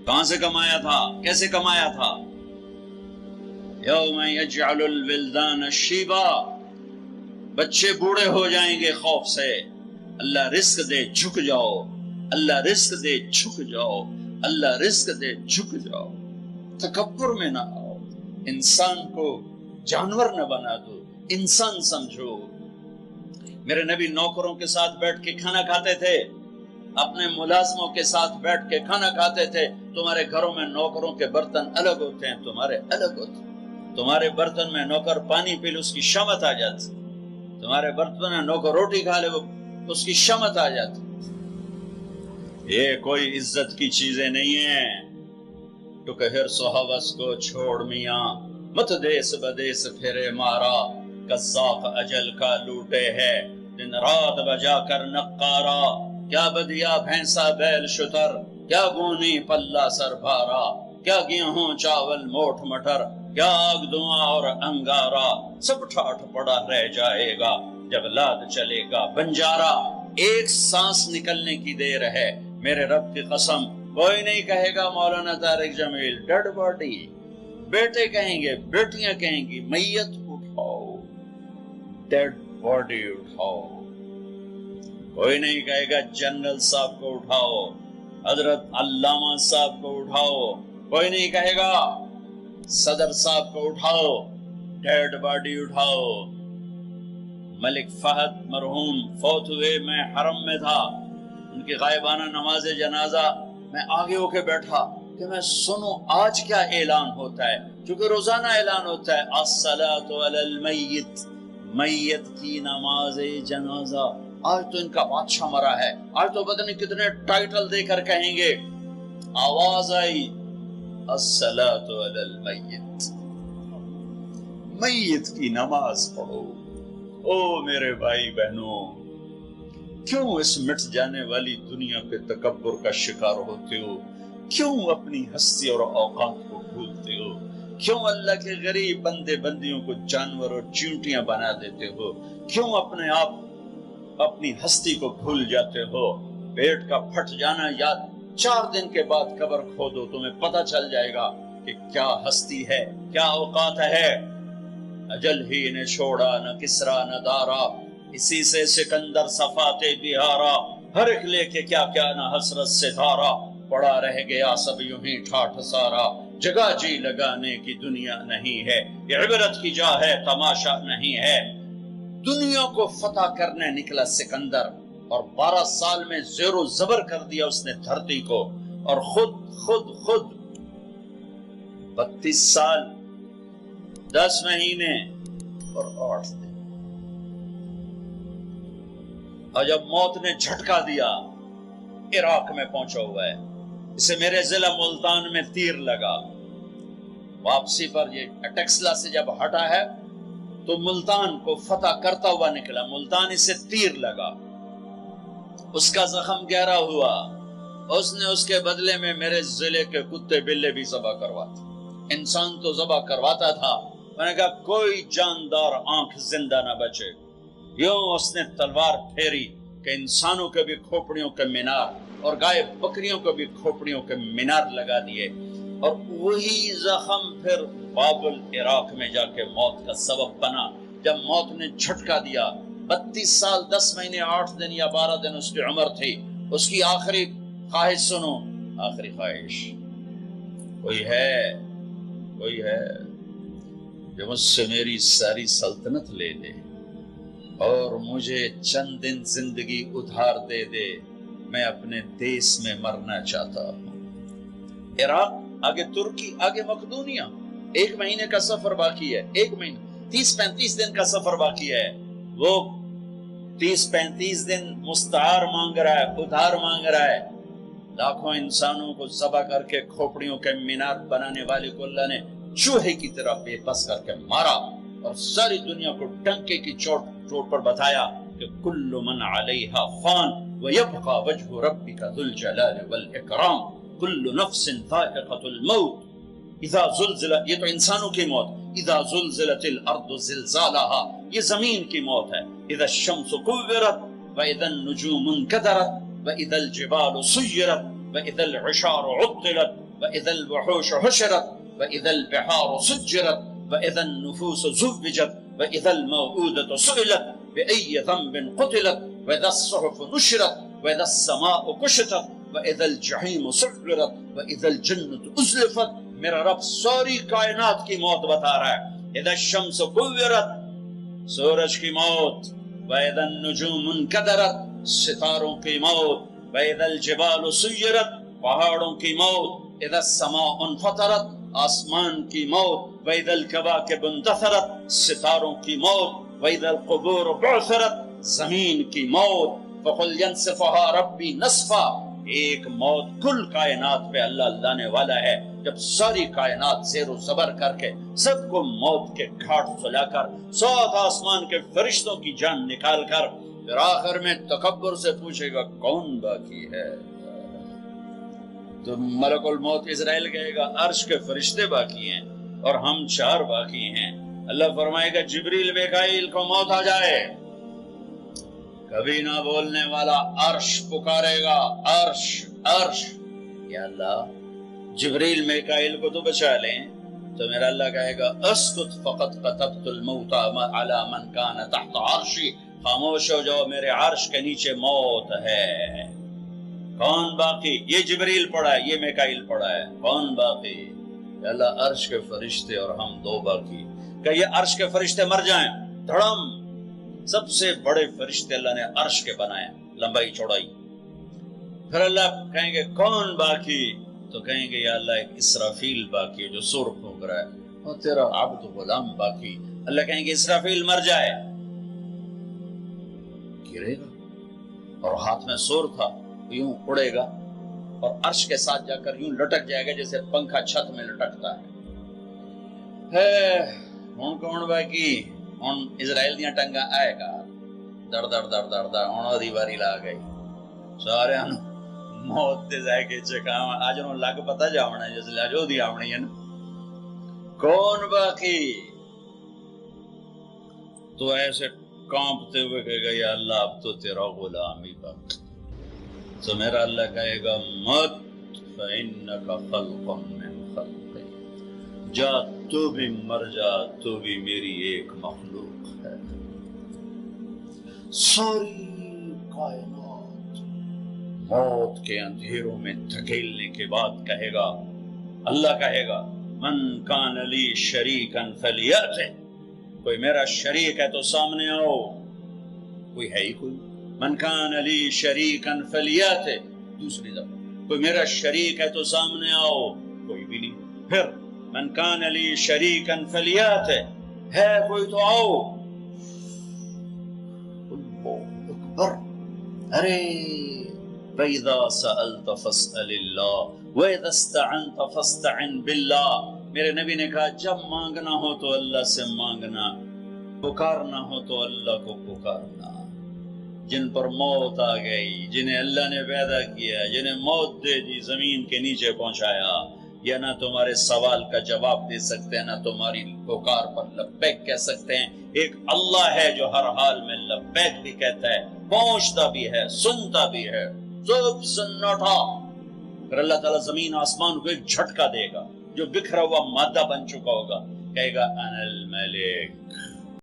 کہاں سے کمایا تھا؟ کیسے کمایا تھا؟ یوم یجعل الولدان شیبا، بچے بوڑھے ہو جائیں گے خوف سے۔ اللہ رزق دے جھک جاؤ، اللہ رزق دے جھک جاؤ، اللہ رزق دے جھک جاؤ۔ تکبر میں نہ آؤ، انسان کو جانور نہ بنا دو، انسان سمجھو۔ میرے نبی نوکروں کے ساتھ بیٹھ کے کھانا کھاتے تھے، اپنے ملازموں کے ساتھ بیٹھ کے کھانا کھاتے تھے۔ تمہارے گھروں میں نوکروں کے برتن الگ ہوتے ہیں، تمہارے الگ ہوتے ہیں۔ تمہارے برتن میں نوکر پانی پی لے اس کی شامت آ جاتی، تمہارے برتن میں نوکر روٹی کھا لے اس کی شامت آ جاتی۔ یہ کوئی عزت کی چیزیں نہیں ہیں۔ تو کہ ہرس و ہوس کو چھوڑ میاں، مت دیس بدیس پھرے مارا، قزاق اجل کا لوٹے ہے دن رات بجا کر نقارا۔ کیا بدیا بھینسا بیل شتر، کیا گونی پلہ سر بھارا، کیا گیہوں چاول موٹ مٹر، کیا آگ دھواں اور انگارا، سب ٹھاٹھ پڑا رہ جائے گا جب لاد چلے گا بنجارا۔ ایک سانس نکلنے کی دیر ہے، میرے رب کی قسم کوئی نہیں کہے گا مولانا طارق جمیل ڈیڈ باڈی، بیٹے کہیں گے، بیٹیاں کہیں گی میت اٹھاؤ، ڈیڈ باڈی اٹھاؤ۔ کوئی نہیں کہے گا جنرل صاحب کو اٹھاؤ، حضرت علامہ صاحب کو اٹھاؤ، کوئی نہیں کہے گا صدر صاحب کو اٹھاؤ، ڈیڈ باڈی اٹھاؤ۔ ملک فہد مرحوم فوت ہوئے، میں حرم میں تھا، ان کی غائبانہ نماز جنازہ میں آگے ہو کے بیٹھا کہ میں سنوں آج کیا اعلان ہوتا ہے، کیونکہ روزانہ اعلان ہوتا ہے الصلاۃ علی المیت، میت کی نماز جنازہ۔ آج تو ان کا بادشاہ مرا ہے، آج تو پتہ نہیں کتنے ٹائٹل دے کر کہیں گے۔ آواز آئی الصلاۃ علی المیت، میت کی نماز پڑھو۔ او میرے بھائی بہنوں، کیوں اس مٹ جانے والی دنیا پہ تکبر کا شکار ہوتے ہو؟ کیوں اپنی ہستی اور اوقات کو بھولتے ہو؟ کیوں اللہ کے غریب بندے بندیوں کو جانور اور چیونٹیاں بنا دیتے ہو؟ کیوں اپنے آپ اپنی ہستی کو بھول جاتے ہو؟ پیٹ کا پھٹ جانا یا 4 دن کے بعد قبر کھودو، تمہیں پتہ چل جائے گا کہ کیا ہستی ہے، کیا اوقات ہے۔ اجل ہی نے چھوڑا نہ کسرا نہ دارا، اسی سے سکندر صفاتے بہارا، ہر ایک لے کے کیا کیا نہ حسرت سے دھارا، پڑا رہ گیا سب یوں ہی ٹھاٹھ سارا، جگہ جی لگانے کی دنیا نہیں ہے، یہ عبرت کی جا ہے تماشا نہیں ہے۔ دنیا کو فتح کرنے نکلا سکندر، اور 12 سال میں زیر و زبر کر دیا اس نے دھرتی کو، اور خود 32 سال 10 مہینے اور 8 دن۔ اور جب موت نے جھٹکا دیا، عراق میں پہنچا ہوا ہے، اسے میرے ضلع ملتان میں تیر لگا۔ واپسی پر یہ اٹیکسلا سے جب ہٹا ہے تو ملتان کو فتح کرتا ہوا نکلا، ملتان اسے تیر لگا، اس کا زخم گہرا ہوا، اس نے اس کے بدلے میں میرے ضلع کے کتے بلے بھی ذبح کرواتے، انسان تو ذبح کرواتا تھا۔ میں نے کہا کوئی جاندار آنکھ زندہ نہ بچے۔ یوں اس نے تلوار پھیری کہ انسانوں کے بھی کھوپڑیوں کے مینار اور گائے بکریوں کو بھی کھوپڑیوں کے مینار لگا دیے، اور وہی زخم پھر بابل عراق میں جا کے موت کا سبب بنا۔ جب موت نے جھٹکا دیا، 32 سال 10 مہینے 8 دن یا 12 دن اس کی عمر تھی، اس کی آخری خواہش سنو، آخری خواہش، کوئی ہے جو مجھ سے میری ساری سلطنت لے دے اور مجھے چند دن زندگی ادھار دے دے، میں اپنے دیس میں مرنا چاہتا ہوں۔ عراق، آگے ترکی، آگے مقدونیہ، 1 مہینے کا سفر باقی ہے، 1 مہینے 30-35 دن کا سفر باقی ہے۔ وہ 30-35 دن مستعار مانگ رہا ہے، ادھار مانگ رہا ہے۔ لاکھوں انسانوں کو ذبح کر کے کھوپڑیوں کے مینار بنانے والے کو اللہ نے چوہے کی طرح بے بس کر کے مارا، اور ساری دنیا کو ڈنکے کی چوٹ پر بتایا کہ کل من علیہا فان ویبقى وجہ ربک ذو الجلال والاکرام، کل نفس ذائقۃ الموت اذا زلزلت، یہ تو انسانوں کی موت، اذا زلزلت الارض زلزالها، یہ زمین کی موت ہے، اذا الشمس كورت واذا النجوم انكدرت واذا الجبال سيرت واذا العشار عطلت وَإِذَا الْوُحُوشُ حُشِرَتْ وَإِذَا الْبِحَارُ سُجِّرَتْ وَإِذَا النُّفُوسُ زُوِّجَتْ وَإِذَا الْمَوْءُودَةُ سُئِلَتْ بِأَيِّ ذَنبٍ قُتِلَتْ وَإِذَا الصُّحُفُ نُشِرَتْ وَإِذَا السَّمَاءُ كُشِطَتْ وَإِذَا الْجَحِيمُ سُعِّرَتْ وَإِذَا الْجَنَّةُ أُزْلِفَتْ. میرا رب ساری کائنات کی موت بتا رہا ہے. اذا الشمس كورت، سورج کی موت. وَإِذَا النُّجُومُ انْكَدَرَتْ، ستاروں کی موت. وَإِذَا الْجِبَالُ سُيِّرَتْ، پہاڑوں کی موت. اذا السماء انفطرت، آسمان کی موت. وَإِذَا الْكَوَاكِبُ انتثرت، ستاروں کی موت. وَإِذَا الْقُبُورُ بُعْثِرَتْ، زمین کی موت. فَقُلْ يَنْسِفُهَا رَبِّي نَسْفًا. ایک موت کل کائنات پہ اللہ لانے والا ہے. جب ساری کائنات زیر و زبر کر کے سب کو موت کے گھاٹ سلا کر 7 آسمان کے فرشتوں کی جان نکال کر پھر آخر میں تکبر سے پوچھے گا کون باقی ہے، تو ملک الموت اسرائیل کہے گا عرش کے فرشتے باقی ہیں اور ہم 4 باقی ہیں. اللہ فرمائے گا جبریل میکائیل کو موت آ جائے. کبھی نہ بولنے والا عرش پکارے گا، عرش عرش. یا اللہ جبریل میکائیل کو تو بچا لیں. تو میرا اللہ کہے گا اسکت فقط كتبت الموت على من كان تحت عرشی. خاموش ہو جاؤ، میرے عرش کے نیچے موت ہے. کون باقی؟ یہ جبریل پڑھا ہے، یہ میکائیل پڑھا ہے. کون باقی؟ یا اللہ عرش کے فرشتے اور ہم 2 باقی. کہ یہ عرش کے فرشتے مر جائیں، دھڑم. سب سے بڑے فرشتے اللہ نے عرش کے بنائے، لمبائی چوڑائی. پھر اللہ کہیں گے کون باقی؟ تو کہیں گے یا اللہ ایک اسرافیل باقی ہے جو سور پھونک رہا ہے، اور تیرا عبد غلام باقی. اللہ کہیں گے اسرافیل مر جائے، گرے گا اور ہاتھ میں سور تھا، یوں اڑے گا اور عرش کے ساتھ جا کر یوں لٹک جائے گا جیسے پنکھا چھت میں لٹکتا ہے. ہن کون باقی؟ ہن اسرائیل دیاں ٹنگاں آئے گا در در در در در. ہن اودی واری لا گئی سارے موت دے جائے کے چکام آج انہوں لگ پتا جاونا ہے جس لئے جو دی آونی ہے نا. کون باقی؟ تو ایسے کانپتے ہوئے کہے گا یا اللہ اب تو تیرا غلام ہی باقی. تو میرا اللہ کہے گا مت فَإِنَّكَ خَلْقٌ مِّن خَلْقِ. جا تو بھی مر جا، تو بھی میری ایک مخلوق ہے. ساری کائنات موت کے اندھیروں میں دھکیلنے کے بعد کہے گا، اللہ کہے گا من کان لی شریکن فلیأتِ. کوئی میرا شریک ہے تو سامنے آؤ. کوئی ہے ہی کوئی؟ من کان لی شریکن فلیأتِ. دوسری دفعہ کوئی میرا شریک ہے تو سامنے آؤ. کوئی بھی نہیں. پھر من کان لی شریکن فلیأتِ. ہے کوئی تو آؤ. اللہ اکبر. ارے فَإِذَا سَأَلْتَ فَاسْأَلِ اللَّهِ وَإِذَا اسْتَعَنْتَ فَاسْتَعِنْ بِاللَّهِ. میرے نبی نے کہا جب مانگنا ہو تو اللہ سے مانگنا، پکارنا ہو تو اللہ کو پکارنا. جن پر موت آ گئی، جنہیں اللہ نے پیدا کیا، جنہیں موت دے دی، زمین کے نیچے پہنچایا، یا نہ تمہارے سوال کا جواب دے سکتے ہیں، نہ تمہاری پکار پر لبیک کہہ سکتے ہیں. ایک اللہ ہے جو ہر حال میں لبیک بھی کہتا ہے، پہنچتا بھی ہے، سنتا بھی ہے. سب سناٹا. پھر اللہ تعالیٰ زمین آسمان کو ایک جھٹکا دے گا جو بکھرا ہوا مادہ بن چکا ہوگا. کہے گا انا الملک.